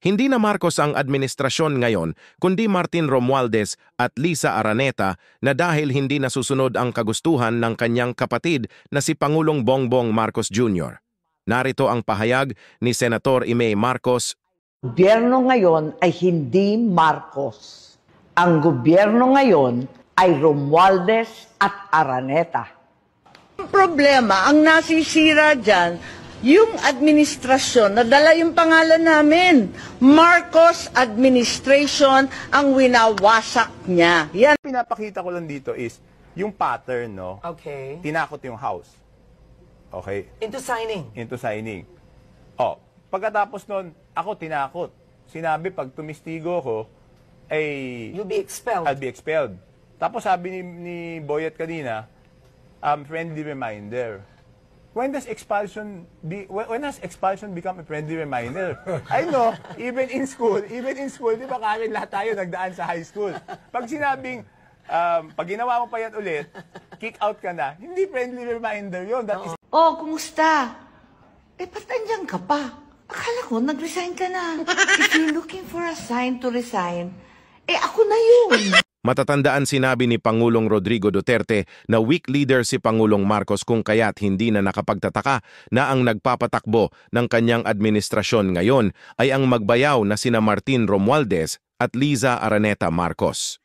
Hindi na Marcos ang administrasyon ngayon, kundi Martin Romualdez at Liza Araneta na dahil hindi nasusunod ang kagustuhan ng kanyang kapatid na si Pangulong Bongbong Marcos Jr. Narito ang pahayag ni Senator Imee Marcos. Gobyerno ngayon ay hindi Marcos. Ang gobyerno ngayon ay Romualdez at Araneta. Ang problema, ang nasisira dyan, yung administrasyon, nadala yung pangalan namin. Marcos Administration ang winawasak niya. Yan. Pinapakita ko lang dito is yung pattern, no? Okay. Tinakot yung house. Okay? Into signing. Into signing. Oh, pagkatapos nun, ako tinakot. Sinabi, pag tumistigo ko, ay... You'll be expelled. I'll be expelled. Tapos sabi ni Boyet kanina, friendly reminder. When has expulsion become a friendly reminder? I know, even in school, di ba Karen, lahat tayo nagdaan sa high school. Pag sinabing, pag ginawa mo pa yan ulit, kick out ka na, hindi friendly reminder yun. That is... Oh, kumusta? Ba't nandiyan ka pa? Akala ko, nag-resign ka na. If you're looking for a sign to resign, ako na yun. Matatandaan sinabi ni Pangulong Rodrigo Duterte na weak leader si Pangulong Marcos kung kaya't hindi na nakapagtataka na ang nagpapatakbo ng kanyang administrasyon ngayon ay ang magbayaw na sina Martin Romualdez at Liza Araneta Marcos.